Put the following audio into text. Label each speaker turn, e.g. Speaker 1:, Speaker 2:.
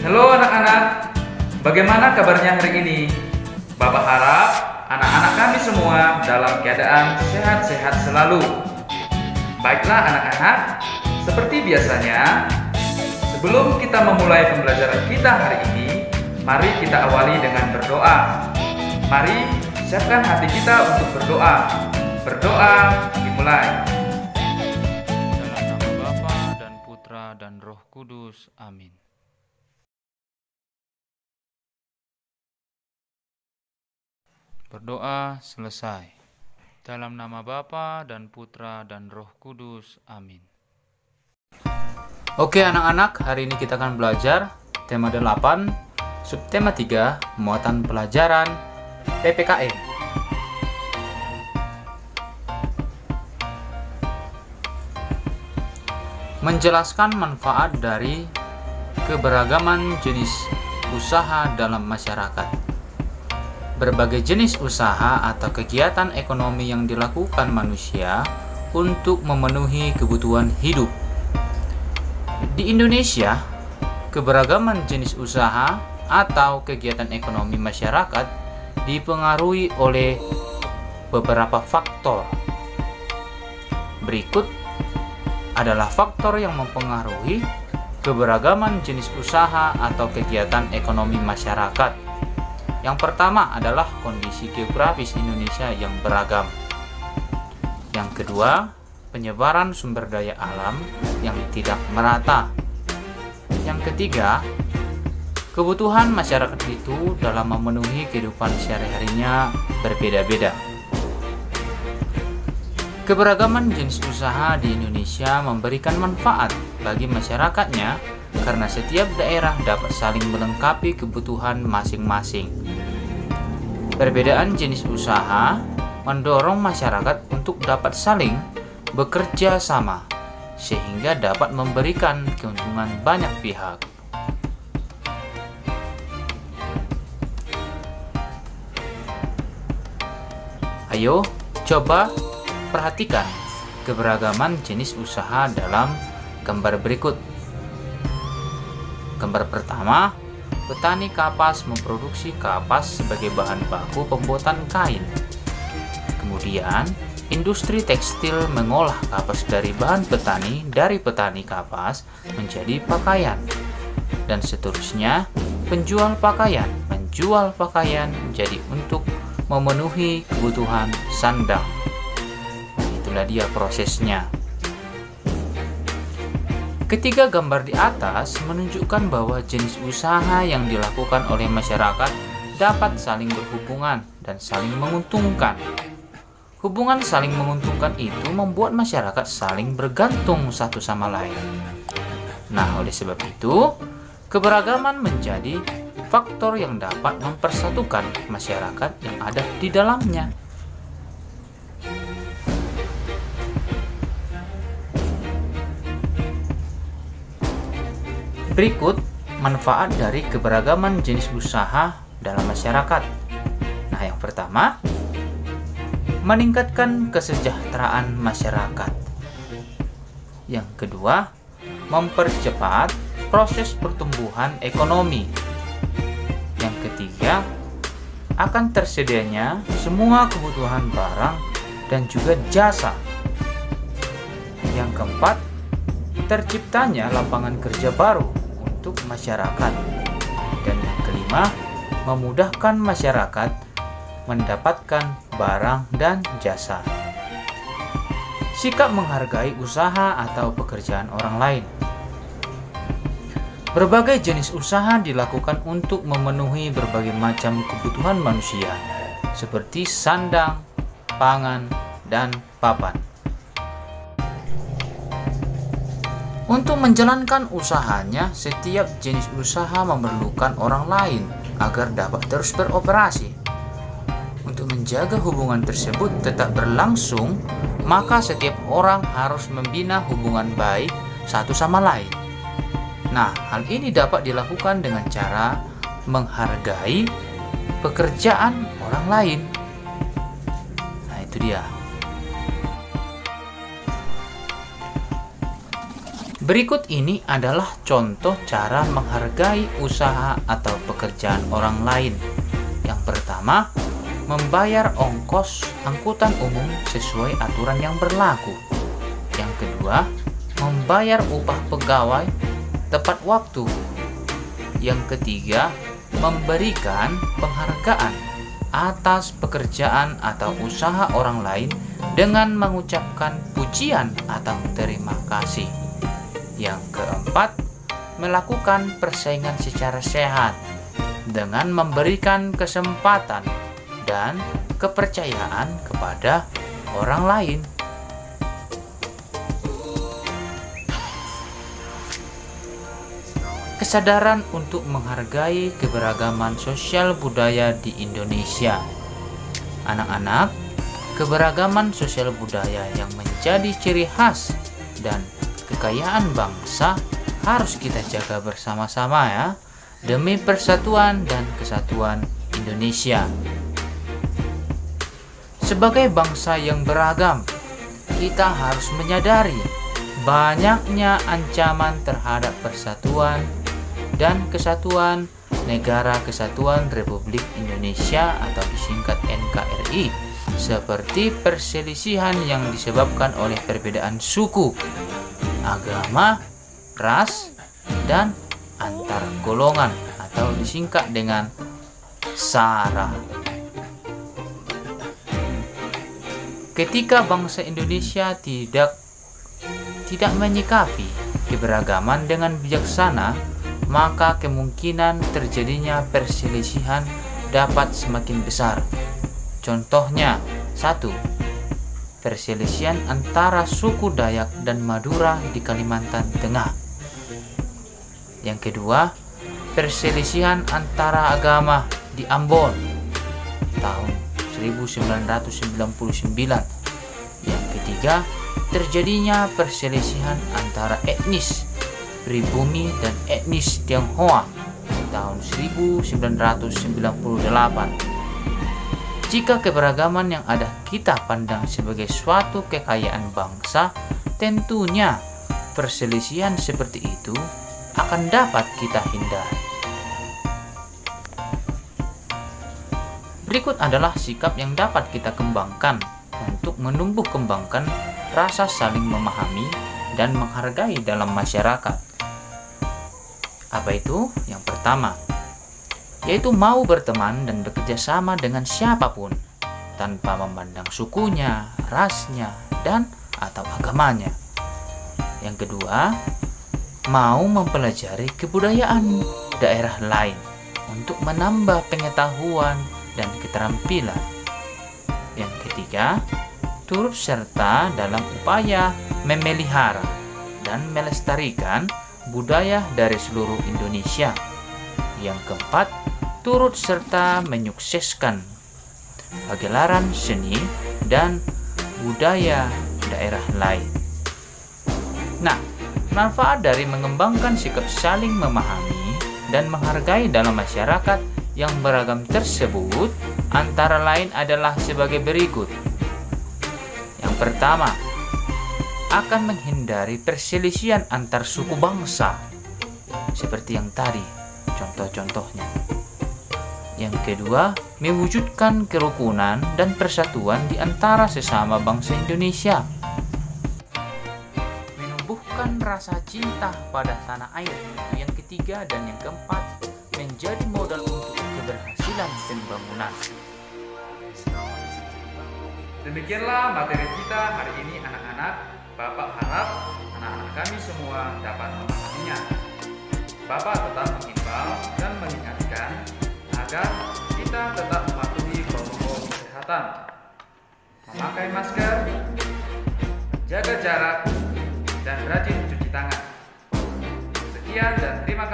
Speaker 1: Halo anak-anak, bagaimana kabarnya hari ini? Bapak harap anak-anak kami semua dalam keadaan sehat-sehat selalu. Baiklah anak-anak, seperti biasanya, sebelum kita memulai pembelajaran kita hari ini, mari kita awali dengan berdoa. Mari siapkan hati kita untuk berdoa. Berdoa dimulai.
Speaker 2: Dalam nama Bapa dan Putra dan Roh Kudus. Amin. Berdoa selesai. Dalam nama Bapa dan Putra dan Roh Kudus. Amin. Oke anak-anak, hari ini kita akan belajar tema 8, subtema 3, muatan pelajaran PPKN. Menjelaskan manfaat dari keberagaman jenis usaha dalam masyarakat. Berbagai jenis usaha atau kegiatan ekonomi yang dilakukan manusia untuk memenuhi kebutuhan hidup. Di Indonesia, keberagaman jenis usaha atau kegiatan ekonomi masyarakat dipengaruhi oleh beberapa faktor. Berikut adalah faktor yang mempengaruhi keberagaman jenis usaha atau kegiatan ekonomi masyarakat. Yang pertama adalah kondisi geografis Indonesia yang beragam. Yang kedua, penyebaran sumber daya alam yang tidak merata. Yang ketiga, kebutuhan masyarakat itu dalam memenuhi kehidupan sehari-harinya berbeda-beda. Keberagaman jenis usaha di Indonesia memberikan manfaat bagi masyarakatnya karena setiap daerah dapat saling melengkapi kebutuhan masing-masing. Perbedaan jenis usaha mendorong masyarakat untuk dapat saling bekerja sama sehingga dapat memberikan keuntungan banyak pihak. Ayo, coba perhatikan keberagaman jenis usaha dalam gambar berikut. Gambar pertama, petani kapas memproduksi kapas sebagai bahan baku pembuatan kain. Kemudian, industri tekstil mengolah kapas dari bahan dari petani kapas menjadi pakaian. Dan seterusnya, penjual pakaian menjual pakaian menjadi untuk memenuhi kebutuhan sandang. Itulah dia prosesnya. Ketiga gambar di atas menunjukkan bahwa jenis usaha yang dilakukan oleh masyarakat dapat saling berhubungan dan saling menguntungkan. Hubungan saling menguntungkan itu membuat masyarakat saling bergantung satu sama lain. Nah, oleh sebab itu, keberagaman menjadi faktor yang dapat mempersatukan masyarakat yang ada di dalamnya. Berikut manfaat dari keberagaman jenis usaha dalam masyarakat. Nah, yang pertama, meningkatkan kesejahteraan masyarakat. Yang kedua, mempercepat proses pertumbuhan ekonomi. Yang ketiga, akan tersedianya semua kebutuhan barang dan juga jasa. Yang keempat, terciptanya lapangan kerja baru untuk masyarakat. Dan yang kelima, memudahkan masyarakat mendapatkan barang dan jasa. Sikap menghargai usaha atau pekerjaan orang lain. Berbagai jenis usaha dilakukan untuk memenuhi berbagai macam kebutuhan manusia, seperti sandang, pangan, dan papan. Untuk menjalankan usahanya, setiap jenis usaha memerlukan orang lain agar dapat terus beroperasi. Untuk menjaga hubungan tersebut tetap berlangsung, maka setiap orang harus membina hubungan baik satu sama lain. Nah, hal ini dapat dilakukan dengan cara menghargai pekerjaan orang lain. Nah, itu dia. Berikut ini adalah contoh cara menghargai usaha atau pekerjaan orang lain. Yang pertama, membayar ongkos angkutan umum sesuai aturan yang berlaku. Yang kedua, membayar upah pegawai tepat waktu. Yang ketiga, memberikan penghargaan atas pekerjaan atau usaha orang lain dengan mengucapkan pujian atau terima kasih. Yang keempat, melakukan persaingan secara sehat dengan memberikan kesempatan dan kepercayaan kepada orang lain. Kesadaran untuk menghargai keberagaman sosial budaya di Indonesia. Anak-anak, keberagaman sosial budaya yang menjadi ciri khas dan kekayaan bangsa harus kita jaga bersama-sama ya, demi persatuan dan kesatuan Indonesia. Sebagai bangsa yang beragam, kita harus menyadari banyaknya ancaman terhadap persatuan dan kesatuan Negara Kesatuan Republik Indonesia atau disingkat NKRI, seperti perselisihan yang disebabkan oleh perbedaan suku, agama, ras, dan antar golongan atau disingkat dengan SARA. Ketika bangsa Indonesia tidak menyikapi keberagaman dengan bijaksana, maka kemungkinan terjadinya perselisihan dapat semakin besar. Contohnya, 1. Perselisihan antara suku Dayak dan Madura di Kalimantan Tengah. Yang kedua, perselisihan antara agama di Ambon tahun 1999. Yang ketiga, terjadinya perselisihan antara etnis pribumi dan etnis Tionghoa tahun 1998. Jika keberagaman yang ada kita pandang sebagai suatu kekayaan bangsa, tentunya perselisihan seperti itu akan dapat kita hindari. Berikut adalah sikap yang dapat kita kembangkan untuk menumbuh kembangkan rasa saling memahami dan menghargai dalam masyarakat. Apa itu? Yang pertama, yaitu mau berteman dan bekerja sama dengan siapapun tanpa memandang sukunya, rasnya, dan atau agamanya. Yang kedua, mau mempelajari kebudayaan daerah lain untuk menambah pengetahuan dan keterampilan. Yang ketiga, turut serta dalam upaya memelihara dan melestarikan budaya dari seluruh Indonesia. Yang keempat, turut serta menyukseskan pagelaran seni dan budaya daerah lain. Nah, manfaat dari mengembangkan sikap saling memahami dan menghargai dalam masyarakat yang beragam tersebut antara lain adalah sebagai berikut. Yang pertama, akan menghindari perselisihan antar suku bangsa seperti yang tadi contoh-contohnya. Yang kedua, mewujudkan kerukunan dan persatuan di antara sesama bangsa Indonesia. Menumbuhkan rasa cinta pada tanah air. Yang ketiga dan yang keempat, menjadi modal untuk keberhasilan pembangunan.
Speaker 1: Demikianlah materi kita hari ini anak-anak. Bapak harap anak-anak kami semua dapat memahaminya. Bapak tetap mengimbau dan mengingatkan agar kita tetap mematuhi protokol kesehatan, memakai masker, jaga jarak, dan rajin cuci tangan. Sekian dan terima kasih.